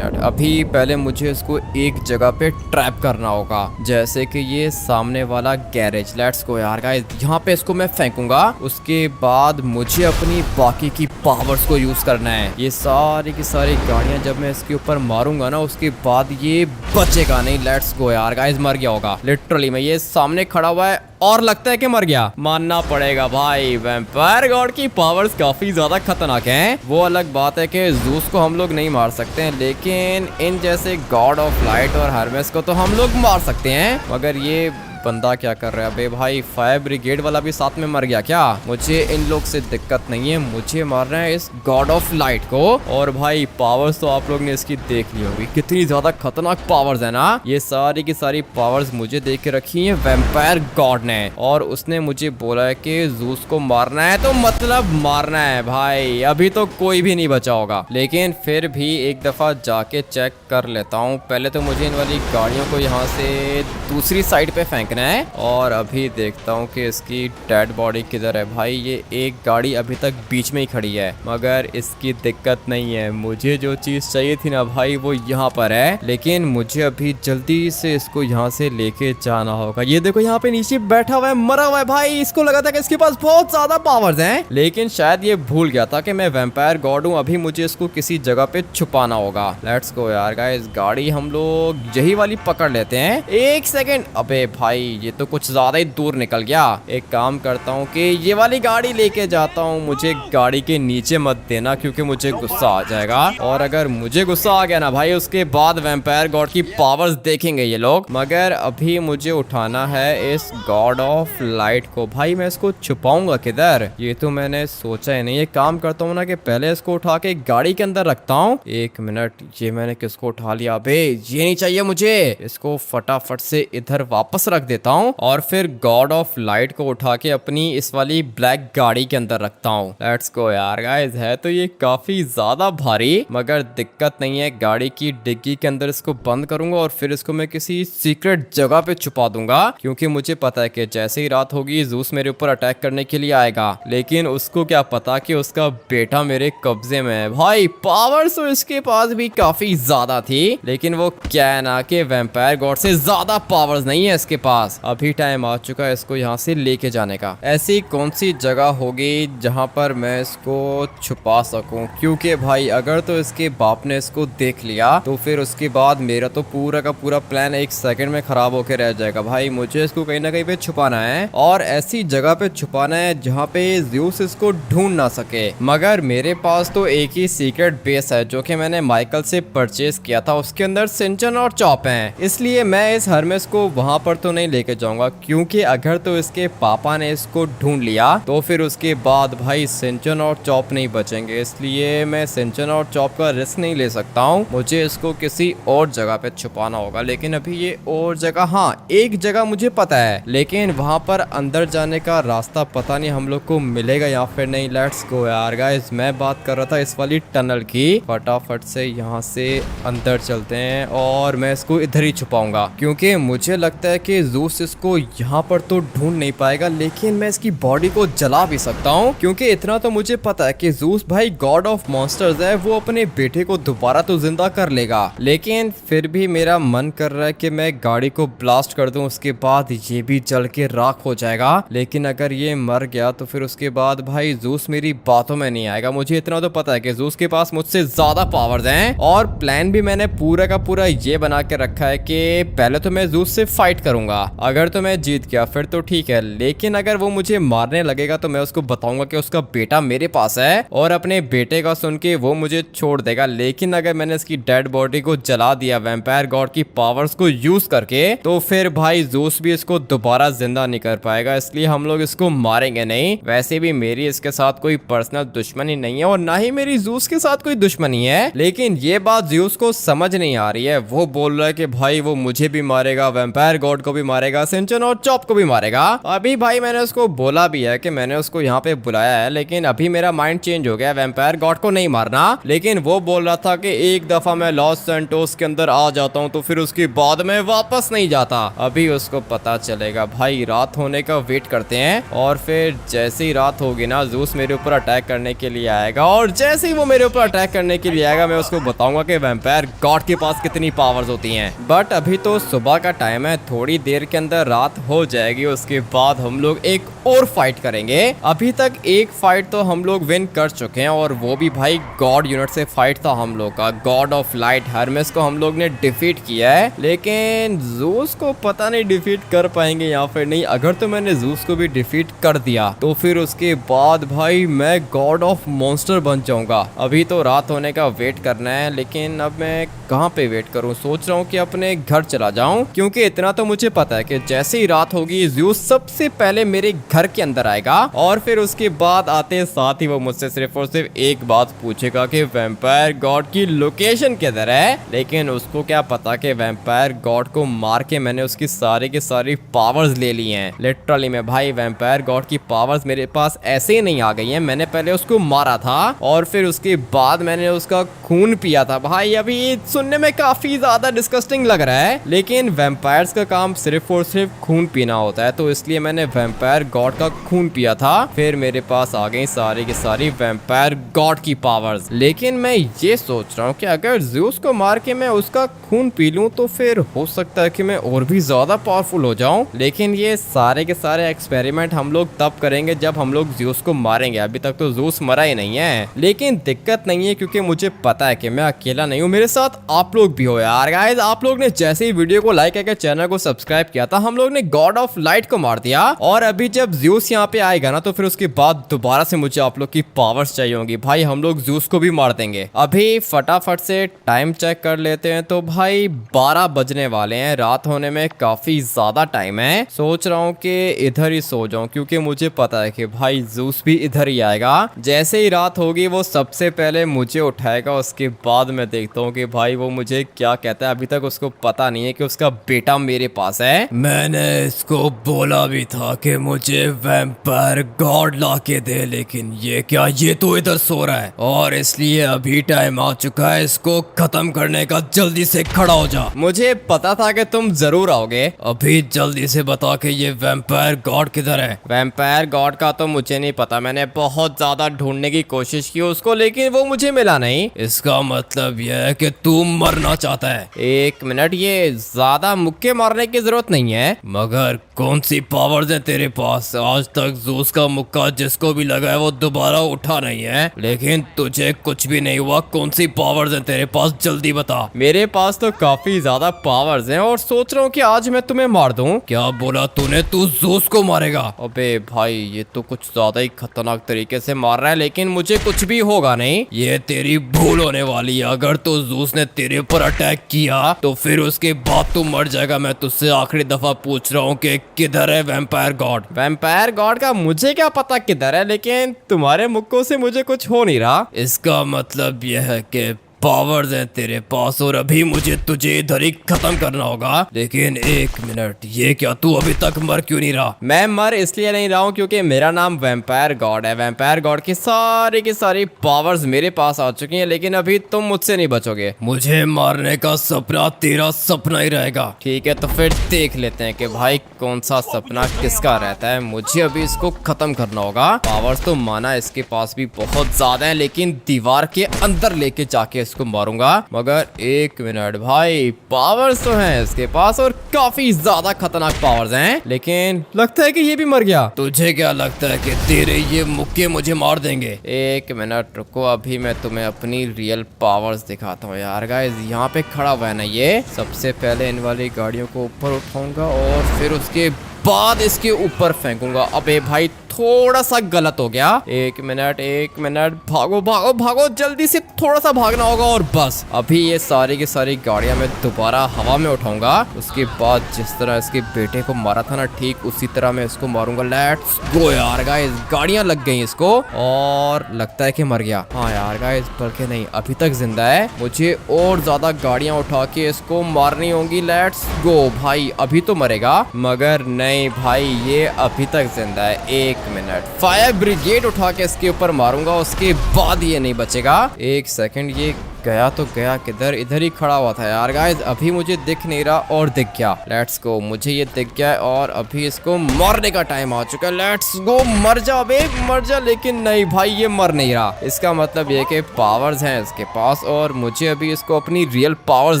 अभी पहले मुझे इसको एक जगह पे ट्रैप करना होगा, जैसे कि ये सामने वाला गैरेज। लेट्स गो यार गाइस। यहाँ पे इसको मैं फेंकूंगा, उसके बाद मुझे अपनी बाकी की पावर्स को यूज करना है। ये सारी की सारी गाड़ियां जब मैं इसके ऊपर मारूंगा ना, उसके बाद ये बचेगा नहीं। लेट्स गो यार गाइस। मर गया होगा लिटरली में, ये सामने खड़ा हुआ है और लगता है कि मर गया। मानना पड़ेगा भाई, वैम्पायर गॉड की पावर्स काफी ज्यादा खतरनाक हैं। वो अलग बात है कि ज़ूस को हम लोग नहीं मार सकते हैं, लेकिन इन जैसे गॉड ऑफ लाइट और हर्मेस को तो हम लोग मार सकते हैं। मगर ये बंदा क्या कर रहा है? अबे भाई, फायर ब्रिगेड वाला भी साथ में मर गया क्या? मुझे इन लोग से दिक्कत नहीं है, मुझे मारना है इस गॉड ऑफ लाइट को। और भाई पावर्स तो आप लोग ने इसकी देख ली होगी, कितनी ज्यादा खतरनाक पावर्स है ना। ये सारी की सारी पावर्स मुझे दे के रखी है वैम्पायर गॉड ने, और उसने मुझे बोला है कि ज़ूस को मारना है तो मतलब मारना है भाई। अभी तो कोई भी नहीं बचा होगा, लेकिन फिर भी एक दफा जाके चेक कर लेता हूँ। पहले तो मुझे इन वाली गाड़ियों को यहाँ से दूसरी साइड पे फेंकना है, और अभी देखता हूँ कि इसकी डेड बॉडी किधर है। भाई ये एक गाड़ी अभी तक बीच में ही खड़ी है, मगर इसकी दिक्कत नहीं है। मुझे जो चीज चाहिए थी ना भाई, वो यहाँ पर है, लेकिन मुझे अभी जल्दी से इसको यहाँ से लेके जाना होगा। ये देखो यहाँ पे नीचे बैठा हुआ है, मरा हुआ है भाई। इसको लगा था कि इसके पास बहुत ज्यादा पावर्स हैं, लेकिन शायद ये भूल गया था कि मैं वैम्पायर गॉड हूँ। अभी मुझे इसको किसी जगह पे छुपाना होगा। लेट्स गो यार गाइस। गाड़ी हम लोग यही वाली पकड़ लेते हैं। एक सेकेंड, अबे भाई भाई ये तो कुछ ज्यादा ही दूर निकल गया। एक काम करता हूँ कि ये वाली गाड़ी लेके जाता हूँ। मुझे गाड़ी के नीचे मत देना क्योंकि मुझे गुस्सा आ जाएगा, और अगर मुझे गुस्सा आ गया ना भाई उसके बाद वैम्पायर गॉड की पावर्स देखेंगे ये लोग। मगर अभी मुझे उठाना है इस गॉड ऑफ लाइट को। भाई मैं इसको छुपाऊंगा किधर, ये तो मैंने सोचा ही नहीं। एक काम करता हूँ ना कि पहले इसको उठा के गाड़ी के अंदर रखता हूँ। एक मिनट, ये मैंने किसको उठा लिया बे, ये नहीं चाहिए मुझे। इसको फटाफट से इधर वापस रख देता हूँ और फिर गॉड ऑफ लाइट को उठा के अपनी इस वाली ब्लैक गाड़ी के अंदर रखता हूँ। लेट्स गो यार गाइस। है तो ये काफी ज्यादा भारी, मगर दिक्कत नहीं है। गाड़ी की डिग्गी के अंदर इसको बंद करूंगा और फिर इसको मैं किसी सीक्रेट जगह पे छुपा दूंगा, क्योंकि मुझे पता है कि जैसे ही रात होगी ज़ूस मेरे ऊपर अटैक करने के लिए आएगा। लेकिन उसको क्या पता कि उसका बेटा मेरे कब्जे में है। भाई पावर्स तो इसके पास भी काफी ज्यादा थी, लेकिन वो क्या है ना कि वैम्पायर गॉड से ज्यादा पावर्स नहीं है इसके पास। अभी टाइम आ चुका है इसको यहाँ से लेके जाने का। ऐसी कौन सी जगह होगी जहाँ पर मैं इसको छुपा सकूं, क्योंकि भाई अगर तो इसके बाप ने इसको देख लिया तो फिर उसके बाद मेरा तो पूरा का पूरा प्लान एक सेकंड में खराब होके रह जाएगा। भाई मुझे इसको कहीं ना कहीं पे छुपाना है, और ऐसी जगह पे छुपाना है जहाँ पे ज़्यूस इसको ढूंढ ना सके। मगर मेरे पास तो एक ही सीक्रेट बेस है जो कि मैंने माइकल से परचेज किया था। उसके अंदर सिंचन और चॉप हैं, इसलिए मैं इस हरमेस को वहां पर तो नहीं लेके जाऊंगा, क्योंकि अगर तो इसके पापा ने इसको ढूंढ लिया तो फिर उसके बाद भाई सिंचन और चॉप नहीं बचेंगे। इसलिए मैं सिंचन और चॉप का रिस्क नहीं ले सकता हूँ। मुझे इसको किसी और जगह पे छुपाना होगा। लेकिन अभी ये और जगह, हाँ एक जगह मुझे पता है, लेकिन वहां पर अंदर जाने का रास्ता पता नहीं हम लोग को मिलेगा या फिर नहीं। लेट्स गो यार गाइस। मैं बात कर रहा था इस वाली टनल की। फटाफट से यहाँ से अंदर चलते हैं और मैं इसको इधर ही छुपाऊंगा, क्योंकि मुझे लगता है कि ज़ूस इसको यहाँ पर तो ढूंढ नहीं पाएगा। लेकिन मैं इसकी बॉडी को जला भी सकता हूँ, क्योंकि इतना तो मुझे पता है कि ज़ूस भाई गॉड ऑफ मॉन्स्टर्स है, वो अपने बेटे को दोबारा तो जिंदा कर लेगा। लेकिन फिर भी मेरा मन कर रहा है कि मैं गाड़ी को ब्लास्ट कर दूं, उसके बाद ये भी जल के राख हो जाएगा। लेकिन अगर ये मर गया तो फिर उसके बाद भाई ज़ूस मेरी बातों में नहीं आएगा। मुझे इतना तो पता है कि ज़ूस के पास मुझसे ज्यादा पावर्स हैं, और प्लान भी मैंने पूरा का पूरा ये बना के रखा है कि पहले तो मैं ज़ूस से फाइट करूंगा। अगर तो मैं जीत गया फिर तो ठीक है, लेकिन अगर वो मुझे मारने लगेगा तो मैं उसको बताऊंगा कि उसका बेटा मेरे पास है, और अपने बेटे का सुन के वो मुझे छोड़ देगा। लेकिन अगर मैंने इसकी डेड बॉडी को जला दिया वैम्पायर गॉड की पावर्स को यूज करके, तो फिर भाई ज़ूस भी इसको दोबारा जिंदा नहीं कर पाएगा। इसलिए हम लोग इसको मारेंगे नहीं। वैसे भी मेरी इसके साथ कोई पर्सनल दुश्मनी नहीं है, और ना ही मेरी ज़ूस के साथ कोई दुश्मनी है। लेकिन ये बात ज़्यूस को समझ नहीं आ रही है। वो बोल रहा है कि भाई वो मुझे भी मारेगा, वैम्पायर गॉड को भी मारेगा, सिंचन और चॉप को भी मारेगा। अभी भाई मैंने उसको बोला भी है कि मैंने उसको यहाँ पे बुलाया है, लेकिन अभी मेरा माइंड चेंज हो गया, वैम्पायर गॉड को नहीं मारना। लेकिन वो बोल रहा था कि एक दफा मैं लॉस सैंटोस के अंदर आ जाता हूँ तो फिर उसके बाद में वापस नहीं जाता। अभी उसको पता चलेगा। भाई रात होने का वेट करते हैं, और फिर जैसे ही रात होगी ना ज़ूस मेरे ऊपर अटैक करने के लिए आएगा, और जैसे ही वो मेरे ऊपर अटैक करने के लिए आएगा मैं उसको बताऊंगा कि वैम्पायर गॉड के पास कितनी पावर्स होती हैं। बट अभी तो सुबह का टाइम है, थोड़ी देर के अंदर रात हो जाएगी, उसके बाद हम लोग एक और फाइट करेंगे। अभी तक एक फाइट तो हम लोग विन कर चुके हैं, और वो भी भाई गॉड यूनिट से फाइट था हम लोग का। गॉड ऑफ लाइट हरमेस को हम लोग ने डिफीट किया है, लेकिन ज़ूस को पता नहीं डिफीट कर पाएंगे या फिर नहीं। अगर तो मैंने ज़ूस को भी डिफीट कर दिया तो फिर उसके बाद भाई मैं गॉड ऑफ मॉन्स्टर बन जाऊंगा। अभी तो रात होने का वेट करना है, लेकिन अब मैं कहाँ पे वेट करूँ? सोच रहा हूँ कि अपने घर चला जाऊँ, क्योंकि इतना तो मुझे पता है कि जैसे ही रात होगी ज़्यूस सबसे पहले मेरे घर के अंदर आएगा, और फिर उसके बाद आते साथ ही वो मुझसे सिर्फ और सिर्फ एक बात पूछेगा कि वैम्पायर गॉड की लोकेशन किधर है। लेकिन उसको क्या पता कि वैम्पायर गॉड को मार के मैंने उसकी सारी की सारी पावर्स ले ली हैं। लिटरली में भाई वैम्पायर गॉड की पावर्स मेरे पास ऐसे ही नहीं आ गई हैं। मैंने पहले उसको मारा था और फिर उसके बाद मैंने उसका खून पिया था। भाई अभी सुनने में काफी ज्यादा डिस्गस्टिंग लग रहा है, लेकिन वैम्पायर्स का काम सिर्फ और सिर्फ खून पीना होता है, तो इसलिए मैंने वैम्पायर गॉड का खून पिया था। फिर मेरे पास आ गई सारी की सारी वैम्पायर गॉड की पावर्स। लेकिन मैं ये सोच रहा हूँ कि अगर ज़्यूस को मार के मैं उसका खून पी लूं तो फिर हो सकता है कि मैं और भी ज्यादा पावरफुल हो जाऊं। लेकिन ये सारे के सारे एक्सपेरिमेंट हम लोग तब करेंगे जब हम लोग ज़्यूस को मारेंगे। अभी तक तो ज़्यूस मरा ही नहीं है, लेकिन दिक्कत नहीं है क्योंकि मुझे पता है कि मैं अकेला नहीं हूँ, मेरे साथ आप लोग भी हो यार। गाइस आप लोग ने जैसे ही वीडियो को लाइक करके चैनल को सब्सक्राइब अटैक किया था हम लोग ने गॉड ऑफ लाइट को मार दिया। और अभी जब ज़्यूस यहाँ पे आएगा ना तो फिर उसके बाद दोबारा से मुझे आप लोग की पावर्स चाहिए होंगी भाई। हम लोग ज़्यूस को भी मार देंगे। अभी फटाफट से टाइम चेक कर लेते हैं। तो भाई 12 बजने वाले हैं, रात होने में काफी ज्यादा टाइम है। सोच रहा हूँ कि इधर ही सो जाऊं क्योंकि मुझे पता है कि भाई ज़ूस भी इधर ही आएगा। जैसे ही रात होगी वो सबसे पहले मुझे उठाएगा, उसके बाद मैं देखता हूँ कि भाई वो मुझे क्या कहता है। अभी तक उसको पता नहीं है कि उसका बेटा मेरे पास है। मैंने इसको बोला भी था कि मुझे वैम्पायर गॉड ला के दे, लेकिन ये क्या, ये तो इधर सो रहा है और इसलिए अभी टाइम आ चुका है इसको खत्म करने का। जल्दी से खड़ा हो जा। मुझे पता था कि तुम जरूर आओगे। अभी जल्दी से बता कि ये वैम्पायर गॉड किधर है। वैम्पायर गॉड का तो मुझे नहीं पता, मैंने बहुत ज्यादा ढूंढने की कोशिश की उसको, लेकिन वो मुझे मिला नहीं। इसका मतलब यह है कि तू मरना चाहता है। एक मिनट, ये ज्यादा मुक्के मारने की जरूरत नहीं है। मगर कौन सी पावर्स है तेरे पास? आज तक ज़ूस का मुक्का जिसको भी लगा है वो दोबारा उठा नहीं है, लेकिन तुझे कुछ भी नहीं हुआ। कौन सी पावर्स है तेरे पास, जल्दी बता। मेरे पास तो काफी ज्यादा पावर्स हैं और सोच रहा हूँ कि आज मैं तुम्हें मार दूं। क्या बोला तूने? तू ज़ूस को मारेगा? अबे भाई ये तो कुछ ज्यादा ही खतरनाक तरीके से मार रहा है, लेकिन मुझे कुछ भी होगा नहीं। ये तेरी भूल होने वाली है। अगर तो ज़ूस ने तेरे ऊपर अटैक किया तो फिर उसके बाद तू मर जाएगा। मैं तुझसे आखिरी दफा पूछ रहा हूँ कि किधर है वैम्पायर गॉड? वैम्पायर गॉड का मुझे क्या पता किधर है, लेकिन तुम्हारे मुक्कों से मुझे कुछ हो नहीं रहा। इसका मतलब यह है कि पावर्स हैं तेरे पास और अभी मुझे तुझे इधर ही खत्म करना होगा। लेकिन एक मिनट, ये क्या, तू अभी तक मर क्यों नहीं रहा? मैं मर इसलिए नहीं रहा हूँ क्योंकि मेरा नाम वैम्पायर गॉड है। वैम्पायर गॉड की सारी पावर्स मेरे पास आ चुकी हैं, लेकिन अभी तुम मुझसे नहीं बचोगे। मुझे मारने का सपना तेरा सपना ही रहेगा। ठीक है, तो फिर देख लेते हैं कि भाई कौन सा सपना किसका रहता है। मुझे अभी इसको खत्म करना होगा। पावर्स तो माना इसके पास भी बहुत ज्यादा है, लेकिन दीवार के अंदर लेके जाके इसको मारूंगा। मगर एक मिनट भाई, पावर्स तो हैं इसके पास और काफी ज्यादा खतरनाक पावर्स हैं, लेकिन लगता है कि ये भी मर गया। तुझे क्या लगता है कि तेरे ये मुक्के मुझे मार देंगे? एक मिनट रुको, अभी मैं तुम्हें अपनी रियल पावर्स दिखाता हूँ। यार गाइस, यहाँ पे खड़ा हुआ है ना ये, सबसे पहले इन वाली गाड़ियों को ऊपर उठाऊंगा और फिर उसके बाद इसके ऊपर फेंकूंगा। अबे भाई थोड़ा सा गलत हो गया। एक मिनट, भागो भागो भागो, जल्दी से थोड़ा सा भागना होगा और बस। अभी ये सारी की सारी गाड़ियां मैं दोबारा हवा में उठाऊंगा। उसके बाद जिस तरह इसके बेटे को मारा था ना, ठीक उसी तरह मैं इसको मारूंगा। लेट्स गो यार गाइस, गाड़ियां लग गई इसको और लगता है कि मर गया। हाँ यार गाइस, बल्कि नहीं, अभी तक जिंदा है। मुझे और ज्यादा गाड़ियां उठा के इसको मारनी होंगी। लेट्स गो भाई, अभी तो मरेगा मगर नहीं भाई, ये अभी तक जिंदा है। एक मिनट, फायर ब्रिगेड उठा के इसके ऊपर मारूंगा, उसके बाद ये नहीं बचेगा। एक सेकंड, ये गया तो गया किधर? इधर ही खड़ा हुआ था यार गाइस, अभी मुझे दिख नहीं रहा और दिख गया। लेट्स गो, मुझे ये दिख गया और अभी इसको मारने का टाइम आ चुका है। लेट्स गो, मर जा बे, मर जा। लेकिन नहीं भाई, ये मर नहीं रहा। इसका मतलब ये कि पावर्स हैं इसके पास और मुझे अभी इसको अपनी रियल पावर्स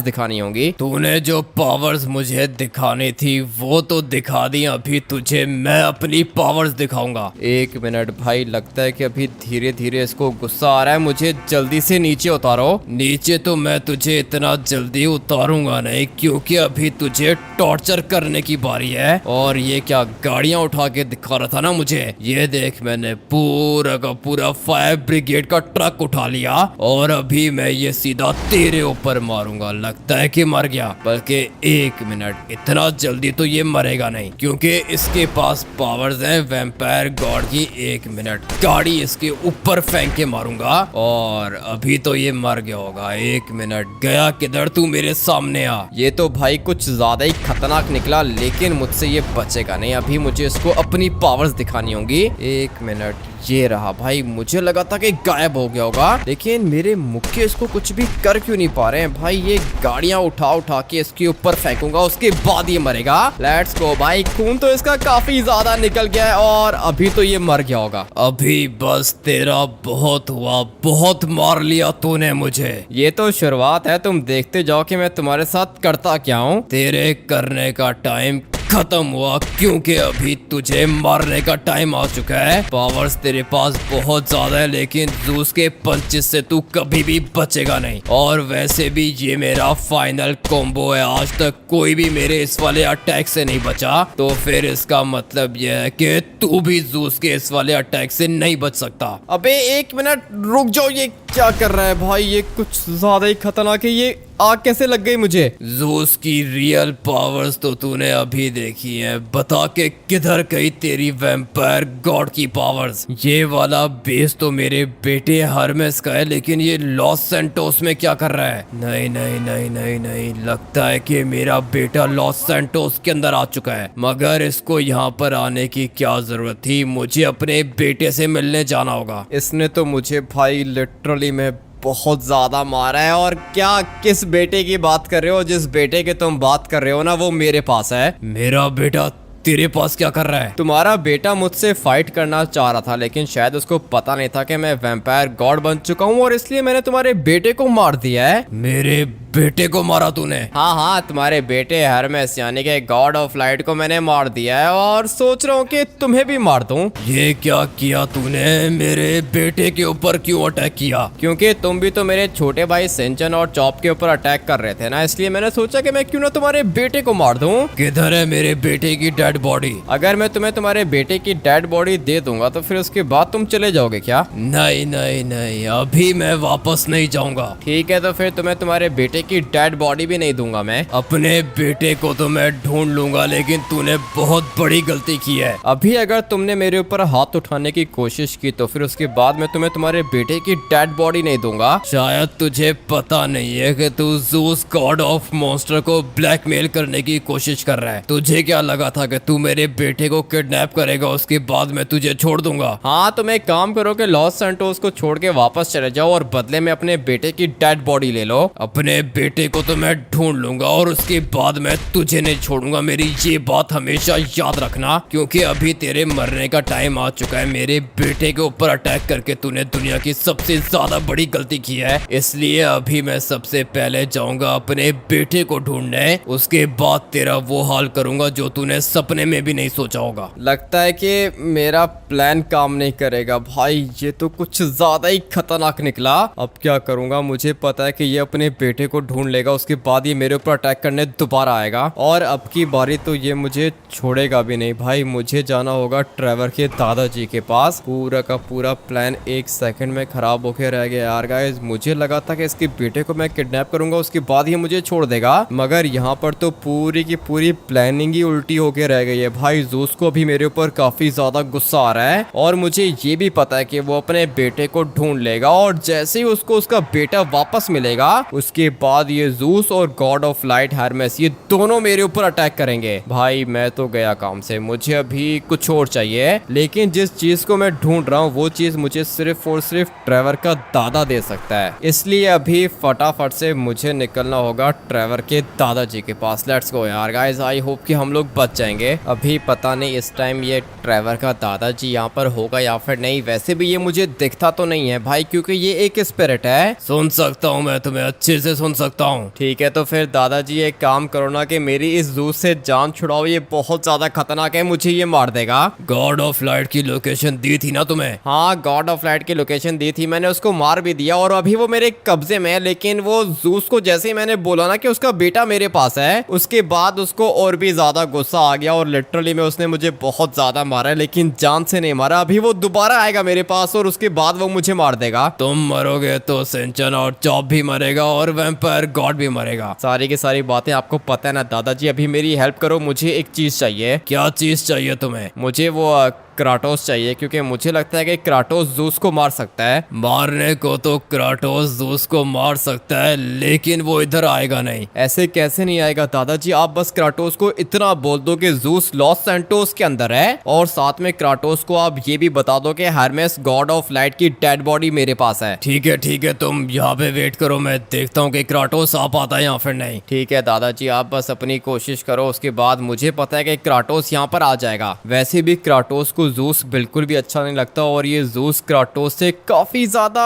दिखानी होंगी। तूने जो पावर्स मुझे दिखानी थी वो तो दिखा दी, अभी तुझे मैं अपनी पावर्स दिखाऊंगा। एक मिनट भाई, लगता है कि अभी धीरे धीरे इसको गुस्सा आ रहा है। मुझे जल्दी से नीचे उतारो। नीचे तो मैं तुझे इतना जल्दी उतारूंगा नहीं, क्योंकि अभी तुझे टॉर्चर करने की बारी है। और ये क्या गाड़ियां उठा के दिखा रहा था ना मुझे, ये देख, मैंने पूरा का पूरा फायर ब्रिगेड का ट्रक उठा लिया और अभी मैं ये सीधा तेरे ऊपर मारूंगा। लगता है कि मर गया, बल्कि एक मिनट, इतना जल्दी तो ये मरेगा नहीं, क्योंकि इसके पास पावर्स हैं वैम्पायर गॉड की। एक मिनट, गाड़ी इसके ऊपर फेंक के मारूंगा और अभी तो ये मर गया होगा। एक मिनट, गया किधर तू? मेरे सामने आ। ये तो भाई कुछ ज्यादा ही खतरनाक निकला, लेकिन मुझसे ये बचेगा नहीं। अभी मुझे इसको अपनी पावर्स दिखानी होंगी। एक मिनट, ये रहा भाई। मुझे लगा था कि गायब हो गया होगा, लेकिन मेरे मुक्के इसको कुछ भी कर क्यों नहीं पा रहे हैं भाई। ये गाड़ियां उठा उठा के इसके ऊपर फेंकूंगा, उसके बाद ये मरेगा। लेट्स गो भाई, खून तो इसका काफी ज्यादा निकल गया है और अभी तो ये मर गया होगा। अभी बस तेरा बहुत हुआ, बहुत मार लिया तूने मुझे। ये तो शुरुआत है, तुम देखते जाओ कि मैं तुम्हारे साथ करता क्या हूँ। तेरे करने का टाइम खत्म हुआ, क्योंकि अभी तुझे मारने का टाइम आ चुका है। पावर्स तेरे पास बहुत ज्यादा है, लेकिन जूस के पंचेस से तू कभी भी बचेगा नहीं। और वैसे भी ये मेरा फाइनल कॉम्बो है, आज तक कोई भी मेरे इस वाले अटैक से नहीं बचा, तो फिर इसका मतलब यह है कि तू भी जूस के इस वाले अटैक से नहीं बच सकता। अबे एक मिनट रुक जाओ, ये क्या कर रहा है भाई? ये कुछ ज्यादा ही खतरनाक है। ये आग कैसे लग गई मुझे? जूस की रियल पावर्स तो तूने अभी देखी है, बता के किधर गई तेरी वैम्पायर गॉड की पावर्स? ये वाला बेस तो मेरे बेटे हरमेस का है, लेकिन ये लॉस सैंटोस में क्या कर रहा है? नहीं नहीं नहीं नहीं नहीं, लगता है कि मेरा बेटा लॉस सैंटोस के अंदर आ चुका है। मगर इसको यहाँ पर आने की क्या जरूरत थी? मुझे अपने बेटे से मिलने जाना होगा। इसने तो मुझे भाई लिटरली में बहुत ज्यादा मारा है। और क्या, किस बेटे की बात कर रहे हो? जिस बेटे की तुम बात कर रहे हो ना, वो मेरे पास है। मेरा बेटा तेरे पास क्या कर रहा है? तुम्हारा बेटा मुझसे फाइट करना चाह रहा था, लेकिन शायद उसको पता नहीं था कि मैं वैम्पायर गॉड बन चुका हूँ, और इसलिए मैंने तुम्हारे बेटे को मार दिया है। मेरे बेटे को मारा तूने? हाँ हाँ, तुम्हारे बेटे हरमेस यानी कि गॉड ऑफ लाइट को मैंने मार दिया है, और सोच रहा हूँ कि तुम्हें भी मार दूं। ये क्या किया तूने? मेरे बेटे के ऊपर क्यों अटैक किया? क्योंकि तुम भी तो मेरे छोटे भाई सेंचन और चॉप के ऊपर अटैक कर रहे थे ना, इसलिए मैंने सोचा कि मैं क्यों ना तुम्हारे बेटे को मार दूं। किधर है मेरे बेटे की डेड बॉडी? अगर मैं तुम्हें तुम्हारे बेटे की डेड बॉडी दे दूंगा तो फिर उसके बाद तुम चले जाओगे क्या? नहीं नहीं नहीं, अभी मैं वापस नहीं जाऊंगा। ठीक है, तो फिर तुम्हें तुम्हारे बेटे की डेड बॉडी भी नहीं दूंगा मैं। अपने बेटे को तो मैं ढूंढ लूंगा, लेकिन तूने बहुत बड़ी गलती की है। अभी अगर तुमने मेरे ऊपर हाथ उठाने की कोशिश की तो फिर उसके बाद मैं तुम्हें तुम्हारे बेटे की डेड बॉडी नहीं दूंगा। शायद तुझे पता नहीं है कि तू जूस गॉड ऑफ मॉन्स्टर को ब्लैकमेल करने की कोशिश कर रहा है। तुझे क्या लगा था कि तू मेरे बेटे को किडनैप करेगा, उसके बाद मैं तुझे छोड़ दूंगा? हाँ, तुम एक काम करो कि लॉस सैंटोस को छोड़ के वापस चले जाओ और बदले में अपने बेटे की डेड बॉडी ले लो। अपने बेटे को तो मैं ढूंढ लूंगा और उसके बाद मैं तुझे नहीं छोड़ूंगा, मेरी ये बात हमेशा याद रखना, क्योंकि अभी तेरे मरने का टाइम आ चुका है। मेरे बेटे के ऊपर अटैक करके तूने दुनिया की सबसे ज्यादा बड़ी गलती की है, इसलिए अभी मैं सबसे पहले जाऊंगा अपने बेटे को ढूंढने, उसके बाद तेरा वो हाल करूंगा जो तूने सपने में भी नहीं सोचा होगा। लगता है कि मेरा प्लान काम नहीं करेगा भाई, ये तो कुछ ज्यादा ही खतरनाक निकला। अब क्या करूंगा? मुझे पता है कि ये अपने बेटे को ढूंढ लेगा, उसके बाद ये मेरे ऊपर अटैक करने दोबारा आएगा, और अब की बारी तो ये मुझे छोड़ेगा भी नहीं भाई। मुझे जाना होगा ट्रेवर के दादाजी के पास। पूरा का पूरा प्लान एक सेकंड में खराब होके रह गया यार गाइस। मुझे लगा था कि इसके बेटे को मैं किडनैप करूंगा, उसके बाद ये मुझे छोड़ देगा, मगर यहाँ पर तो पूरी की पूरी प्लानिंग ही उल्टी होके रह गई है भाई। जूस को भी मेरे ऊपर काफी ज्यादा गुस्सा आ रहा है, और मुझे ये भी पता है कि वो अपने बेटे को ढूंढ लेगा, और जैसे ही उसको उसका बेटा वापस मिलेगा उसके बाद ये जूस और गॉड ऑफ लाइट हरमेस ये दोनों मेरे ऊपर अटैक करेंगे। भाई मैं तो गया काम से, मुझे अभी कुछ और चाहिए, लेकिन जिस चीज को मैं ढूंढ रहा हूँ वो चीज मुझे सिर्फ और सिर्फ ट्रेवर का दादा दे सकता है, इसलिए अभी फटाफट से मुझे निकलना होगा ट्रेवर के दादाजी के पास। लेट्स गो यार गाइस, आई होप कि हम लोग बच जाएंगे। अभी पता नहीं इस टाइम ये ट्रेवर का दादाजी यहाँ पर होगा या फिर नहीं, वैसे भी ये मुझे दिखता तो नहीं है भाई, क्योंकि ये एक स्पिरिट है। सुन सकता हूँ मैं तुम्हें, अच्छे से सुन सकता हूँ। ठीक है, तो फिर दादाजी एक काम करो ना कि मेरी इस जूस से जान छुड़ाओ, ये बहुत ज्यादा खतरनाक है, मुझे ये मार देगा। गॉड ऑफ लाइट की लोकेशन दी थी ना तुम्हें? हाँ, गॉड ऑफ लाइट की लोकेशन दी थी, मैंने उसको मार भी दिया, और अभी वो मेरे कब्जे में है। लेकिन वो जूस को जैसे ही मैंने बोला ना कि उसका बेटा मेरे पास है, उसके बाद उसको और भी ज्यादा गुस्सा आ गया, और लिटरली में उसने मुझे बहुत ज्यादा मारा है, लेकिन जान से नहीं मारा। अभी वो दोबारा आएगा मेरे पास और उसके बाद वो मुझे मार देगा। तुम मरोगे तो सेंचन और चॉप भी मरेगा और वैम्पायर गॉड भी मरेगा। सारी की सारी बातें आपको पता है ना दादाजी। अभी मेरी हेल्प करो, मुझे एक चीज चाहिए। क्या चीज चाहिए तुम्हें? मुझे वो क्राटोस चाहिए, क्योंकि मुझे लगता है कि क्राटोस जूस को मार सकता है। मारने को तो क्राटोस जूस को मार सकता है, लेकिन वो इधर आएगा नहीं। ऐसे कैसे नहीं आएगा दादाजी? आप बस क्राटोस को इतना बोल दो कि जूस लॉस सैंटोस के अंदर है, और साथ में क्राटोस को आप ये भी बता दो कि हरमेस गॉड ऑफ लाइट की डेड बॉडी मेरे पास है। ठीक है, तुम यहाँ पे वेट करो, मैं देखता हूँ कि क्राटोस आ पाता है या फिर नहीं। ठीक है दादाजी, आप बस अपनी कोशिश करो, उसके बाद मुझे पता है कि क्राटोस यहाँ पर आ जाएगा। वैसे भी क्राटोस को को जूस बिल्कुल भी अच्छा नहीं लगता और ये जूस क्राटोस से काफी ज्यादा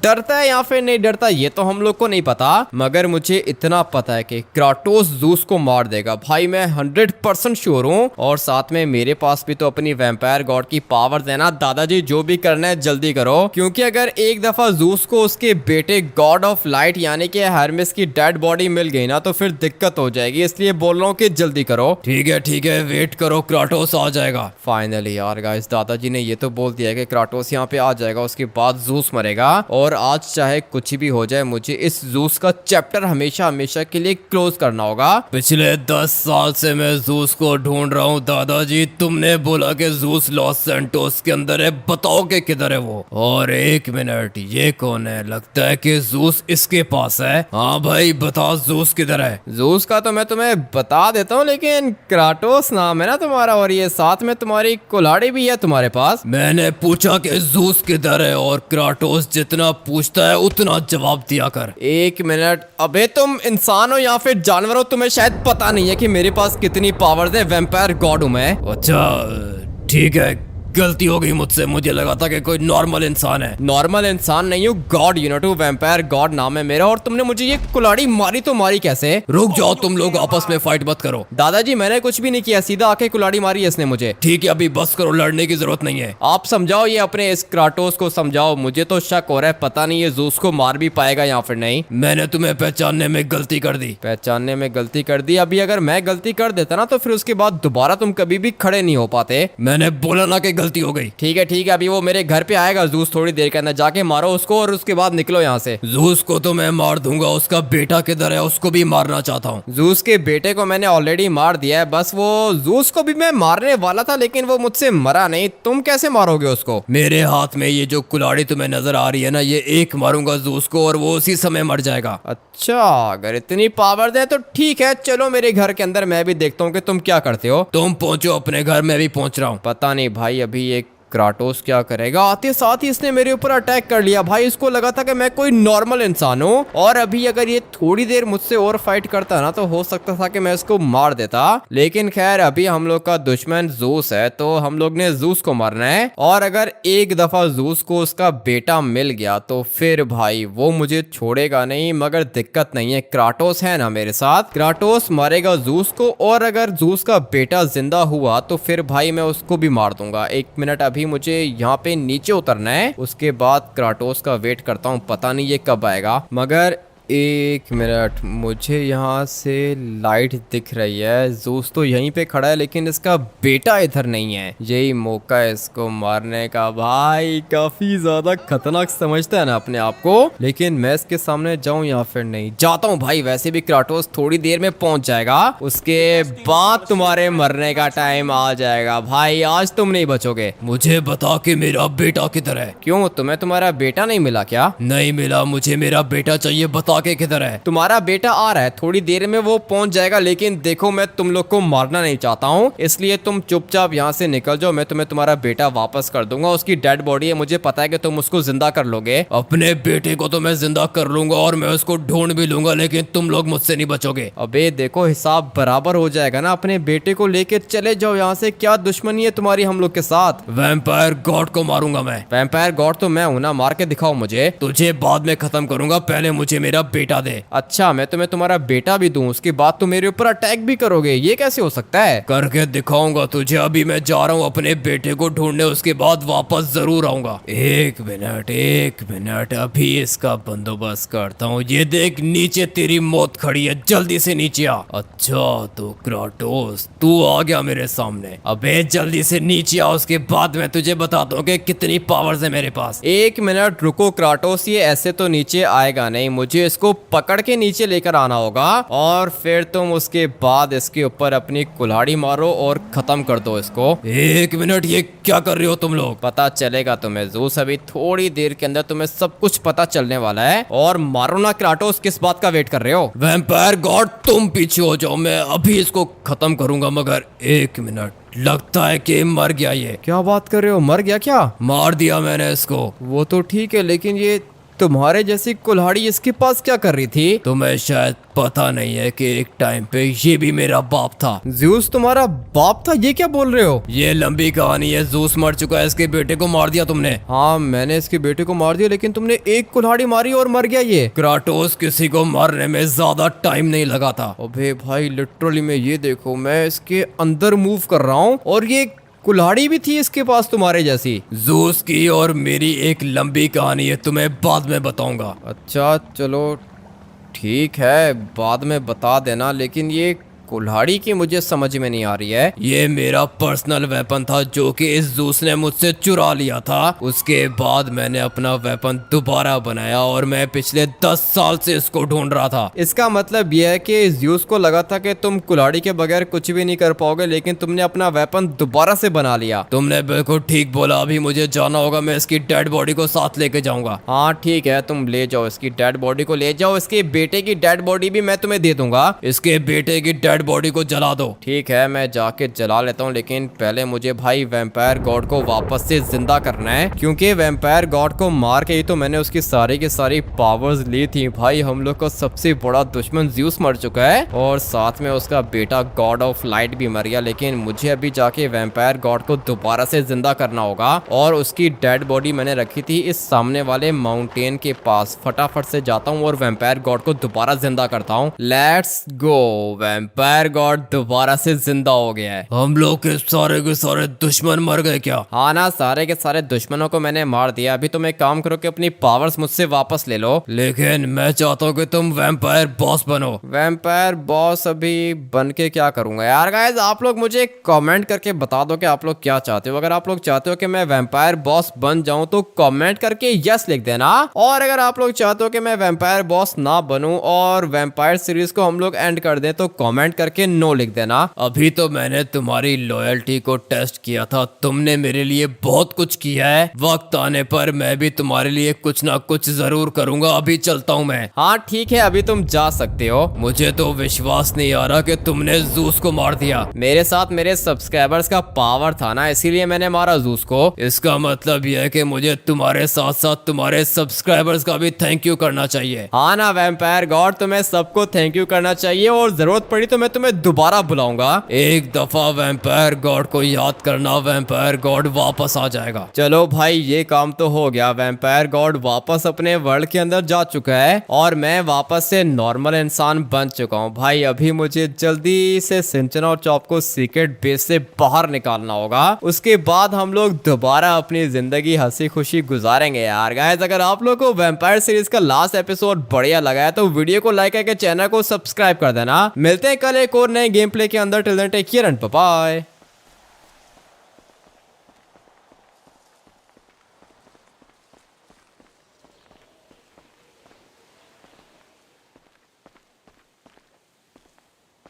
डरता है या फिर नहीं डरता ये तो हम लोग को नहीं पता, मगर मुझे इतना पता है कि क्राटोस जूस को मार देगा भाई, मैं 100% श्योर हूँ। और साथ में मेरे पास भी तो अपनी वैम्पायर गॉड की पावर्स है ना। दादाजी जो भी करना है जल्दी करो, क्योंकि अगर एक दफा जूस को उसके बेटे गॉड ऑफ लाइट यानी कि हर्मेस की डेड बॉडी मिल गई ना तो फिर दिक्कत हो जाएगी, इसलिए बोल रहा हूँ कि जल्दी करो। ठीक है वेट करो, क्राटोस आ जाएगा फाइनली। यार गाइस दादाजी ने ये तो बोल दिया कि क्राटोस यहाँ पे आ जाएगा, उसके बाद जूस मरेगा। और आज चाहे कुछ भी हो जाए मुझे इस जूस का चैप्टर हमेशा हमेशा के लिए क्लोज करना होगा। पिछले 10 साल से मैं जूस को ढूंढ रहा हूँ दादाजी, तुमने बोला कि जूस लॉस सैंटोस के अंदर है, बताओ कि किधर है वो। और 1 मिनट, ये कौन है? लगता है कि जूस इसके पास है। हाँ भाई बता जूस किधर है? जूस का तो मैं तुम्हें बता देता हूँ, लेकिन क्राटोस नाम है ना तुम्हारा और ये साथ में तुम्हारी कुल्हाड़ी भी है तुम्हारे पास। मैंने पूछा कि जूस किधर है और क्राटोस जितना पूछता है उतना जवाब दिया कर। 1 मिनट, अबे तुम इंसान हो या फिर जानवर हो? तुम्हें शायद पता नहीं है कि मेरे पास कितनी पावर्स है, वैम्पायर गॉड हूं मैं। अच्छा ठीक है, गलती हो गई मुझसे, मुझे लगा था कि कोई नॉर्मल इंसान है। नॉर्मल इंसान नहीं हूँ, गॉड यूनिटू वैम्पायर गॉड नाम है मेरा। और तुमने मुझे ये कुल्हाड़ी मारी तो मारी कैसे? रुक जाओ तुम लोग, आपस में फाइट मत करो। दादाजी मैंने कुछ भी नहीं किया, सीधा आके कुल्हाड़ी मारी है इसने मुझे। ठीक है अभी बस करो, लड़ने की जरूरत नहीं है। आप समझाओ ये अपने इस क्राटोस को समझाओ, मुझे तो शक हो रहा है, पता नहीं ये जूस को मार भी पाएगा या फिर नहीं। मैंने तुम्हें पहचानने में गलती कर दी। पहचानने में गलती कर दी? अभी अगर मैं गलती कर देता ना तो फिर उसके बाद दोबारा तुम कभी भी खड़े नहीं हो पाते। मैंने बोला ना कि गलती हो गई। ठीक है अभी वो मेरे घर पे आएगा जूस थोड़ी देर के अंदर, जाके मारो उसको और उसके बाद निकलो यहाँ से। जूस को तो मैं मार दूंगा, उसका बेटा किधर है? उसको भी मारना चाहता हूँ। जूस के बेटे को मैंने ऑलरेडी मार दिया है, बस वो जूस को भी मैं मारने वाला था लेकिन वो मुझसे मरा नहीं। तुम कैसे मारोगे उसको? मेरे हाथ में ये जो कुल्हाड़ी तुम्हें नजर आ रही है ना, ये एक मारूंगा जूस को और वो उसी समय मर जाएगा। अच्छा अगर इतनी पावर है तो ठीक है, चलो मेरे घर के अंदर, मैं भी देखता हूँ कि तुम क्या करते हो। तुम पहुंचो अपने घर, मैं भी पहुंच रहा हूँ। पता नहीं भाई अभी एक क्राटोस क्या करेगा, आते साथ ही इसने मेरे ऊपर अटैक कर लिया भाई। इसको लगा था कि मैं कोई नॉर्मल इंसान हूँ और अभी अगर ये थोड़ी देर मुझसे और फाइट करता ना तो हो सकता था कि मैं इसको मार देता, लेकिन खैर अभी हम लोग का दुश्मन जूस है तो हम लोग ने जूस को मारना है। और अगर एक दफा जूस को उसका बेटा मिल गया तो फिर भाई वो मुझे छोड़ेगा नहीं। मगर दिक्कत नहीं है, क्राटोस है ना मेरे साथ, क्राटोस मारेगा जूस को और अगर जूस का बेटा जिंदा हुआ तो फिर भाई मैं उसको भी मार दूंगा। 1 मिनट, अभी मुझे यहाँ पे नीचे उतरना है, उसके बाद क्राटोस का वेट करता हूँ, पता नहीं ये कब आएगा। मगर 1 मिनट, मुझे यहाँ से लाइट दिख रही है, जूस तो यहीं पे खड़ा है लेकिन इसका बेटा इधर नहीं है। यही मौका है इसको मारने का। भाई काफी ज्यादा खतरनाक समझता है ना अपने आप को, लेकिन मैं इसके सामने जाऊं या फिर नहीं? जाता हूँ भाई, वैसे भी क्राटोस थोड़ी देर में पहुंच जाएगा, उसके बाद तुम्हारे मरने का टाइम आ जाएगा। भाई आज तुम नहीं बचोगे। मुझे बता कि मेरा बेटा किधर है? क्यों तुम्हें तुम्हारा बेटा नहीं मिला क्या? नहीं मिला, मुझे मेरा बेटा चाहिए, बता के किधर है? तुम्हारा बेटा आ रहा है, थोड़ी देर में वो पहुंच जाएगा, लेकिन देखो मैं तुम लोग को मारना नहीं चाहता हूँ, इसलिए तुम चुपचाप यहाँ से निकल जाओ। मैं तुम्हें तुम्हारा बेटा वापस कर दूंगा, उसकी डेड बॉडी है, मुझे पता है कि तुम उसको जिंदा कर लोगे। अपने बेटे को तो मैं जिंदा कर लूंगा और मैं उसको ढूंढ भी लूंगा, लेकिन तुम लोग मुझसे नहीं बचोगे। अबे देखो हिसाब बराबर हो जाएगा ना, अपने बेटे को लेके चले जाओ यहाँ से। क्या दुश्मनी है तुम्हारी हम लोग के साथ? वैम्पायर गॉड को मारूंगा मैं। वैम्पायर गॉड तो मैं हूँ ना, मार के दिखाओ मुझे। तुझे बाद में खत्म करूंगा, पहले मुझे मेरा बेटा दे। अच्छा मैं तुम्हें तुम्हारा बेटा भी दूं, उसके बाद तुम मेरे ऊपर अटैक भी करोगे? ये कैसे हो सकता है? करके दिखाऊंगा तुझे। अभी मैं जा रहा हूँ अपने बेटे को ढूंढने, उसके बाद वापस जरूर आऊंगा। 1 मिनट, अभी इसका बंदोबस्त करता हूँ। ये देख नीचे तेरी मौत खड़ी है, जल्दी से नीचे आ। अच्छा तो क्राटोस तू आ गया मेरे सामने, अबे जल्दी से नीचे आ, उसके बाद मैं तुझे बताता हूँ कि कितनी पावर्स है मेरे पास। 1 मिनट रुको क्राटोस, ये ऐसे तो नीचे आएगा नहीं, मुझे इसको पकड़ के नीचे लेकर आना होगा और फिर तुम उसके बाद इसके ऊपर अपनी कुल्हाड़ी मारो और खत्म कर दो इसको। 1 मिनट, ये क्या कर रहे हो तुम लोग? पता चलेगा तुम्हें जूस, अभी थोड़ी देर के अंदर तुम्हें सब कुछ पता चलने वाला है। और मारो ना क्राटोस, किस बात का वेट कर रहे हो? वैम्पायर गॉड तुम पीछे हो जाओ, मैं अभी इसको खत्म करूंगा। मगर 1 मिनट, लगता है कि मर गया ये। क्या बात कर रहे हो, मर गया क्या? मार दिया मैंने इसको। वो तो ठीक है, लेकिन ये तुम्हारे जैसी कुल्हाड़ी इसके पास क्या कर रही थी? तुम्हें शायद पता नहीं है कि एक टाइम पे ये भी मेरा बाप था। ज़्यूस तुम्हारा बाप था? ये क्या बोल रहे हो? ये लंबी कहानी है। ज़्यूस मर चुका है, इसके बेटे को मार दिया तुमने। हाँ, मैंने इसके बेटे को मार दिया, लेकिन तुमने एक कुल्हाड़ी मारी और मर गया ये। क्राटोस, किसी को मारने में ज्यादा टाइम नहीं लगा था। अबे भाई, लिटरली में ये देखो, मैं इसके अंदर मूव कर रहा हूँ और ये कुल्हाड़ी भी थी इसके पास तुम्हारे जैसी। ज़ूस की और मेरी एक लंबी कहानी है, तुम्हें बाद में बताऊंगा। अच्छा चलो ठीक है, बाद में बता देना, लेकिन ये कुल्हाड़ी की मुझे समझ में नहीं आ रही है। ये मेरा पर्सनल वेपन था जो कि इस ज़ूस ने मुझसे चुरा लिया था। उसके बाद मैंने अपना वेपन दोबारा बनाया और मैं पिछले 10 साल से इसको ढूंढ रहा था। इसका मतलब यह है कि ज़्यूस को लगा था कि तुम कुल्हाड़ी के बगैर कुछ भी नहीं कर पाओगे, लेकिन तुमने अपना वेपन दोबारा से बना लिया। तुमने बिल्कुल ठीक बोला। अभी मुझे जाना होगा, मैं इसकी डेड बॉडी को साथ लेके जाऊंगा। हाँ ठीक है, तुम ले जाओ, इसकी डेड बॉडी को ले जाओ। इसके बेटे की डेड बॉडी भी मैं तुम्हें दे दूंगा। इसके बेटे की डेड बॉडी को जला दो। ठीक है, मैं जाके जला लेता हूँ, लेकिन पहले मुझे भाई वैम्पायर गॉड को वापस से जिंदा करना है, क्योंकि वैम्पायर गॉड को मार के ही तो मैंने उसकी सारी की सारी पावर्स ली थी। भाई हम लोग का सबसे बड़ा दुश्मन ज़्यूस मर चुका है और साथ में उसका बेटा गॉड ऑफ लाइट भी मर गया, लेकिन मुझे अभी जाके वैम्पायर गॉड को दोबारा से जिंदा करना होगा। और उसकी डेड बॉडी मैंने रखी थी इस सामने वाले माउंटेन के पास। फटाफट से जाता हूँ और वैम्पायर गॉड को दोबारा जिंदा करता हूँ। Let's go. वैम्पायर गॉड दोबारा से जिंदा हो गया है। हम लोग के सारे दुश्मन मर गए क्या? हाँ ना, सारे के सारे दुश्मनों को मैंने मार दिया। अभी तुम एक काम करो कि अपनी पावर्स मुझसे वापस ले लो। लेकिन मैं चाहता हूँ कि तुम वैम्पायर बॉस बनो। वैम्पायर बॉस अभी बन के क्या करूंगा यार? गाइस, आप लोग मुझे कमेंट करके बता दो कि आप लोग क्या चाहते हो। अगर आप लोग चाहते हो कि मैं वैम्पायर बॉस बन जाऊं तो कमेंट करके यस लिख देना, और अगर आप लोग चाहते हो कि मैं वैम्पायर बॉस ना बनूं और वैम्पायर सीरीज को हम लोग एंड कर दें तो कमेंट करके नो लिख देना। अभी तो मैंने तुम्हारी लॉयल्टी को टेस्ट किया था, तुमने मेरे लिए बहुत कुछ किया है। वक्त आने पर मैं भी तुम्हारे लिए कुछ ना कुछ जरूर करूंगा। अभी चलता हूँ मैं। हाँ ठीक है, अभी तुम जा सकते हो। मुझे तो विश्वास नहीं आ रहा कि तुमने ज़ूस को मार दिया। मेरे साथ मेरे सब्सक्राइबर्स का पावर था ना, इसीलिए मैंने मारा ज़ूस को। इसका मतलब यह है कि मुझे तुम्हारे साथ साथ तुम्हारे सब्सक्राइबर्स का भी थैंक यू करना चाहिए। हाँ ना वैम्पायर गॉड, तुम्हें सबको थैंक यू करना चाहिए, और जरूरत पड़ी तो मैं तुम्हें दोबारा बुलाऊंगा। एक दफा वैम्पायर गॉड को याद करना, वैम्पायर गॉड वापस आ जाएगा। चलो भाई, ये काम तो हो गया। वैम्पायर गॉड वापस अपने वर्ल्ड के अंदर जा चुका है और मैं वापस से नॉर्मल इंसान बन चुका हूँ। भाई अभी मुझे जल्दी से सिंचन और चॉप को सीक्रेट बेस से बाहर निकालना होगा। उसके बाद हम लोग दोबारा अपनी जिंदगी हंसी खुशी गुजारेंगे यार। गाइस, अगर आप लोग को वैम्पायर सीरीज का लास्ट एपिसोड बढ़िया लगा है तो वीडियो को लाइक करके चैनल को सब्सक्राइब कर देना। मिलते हैं कल एक और नए गेम प्ले के अंदर। Till then take care and bye bye.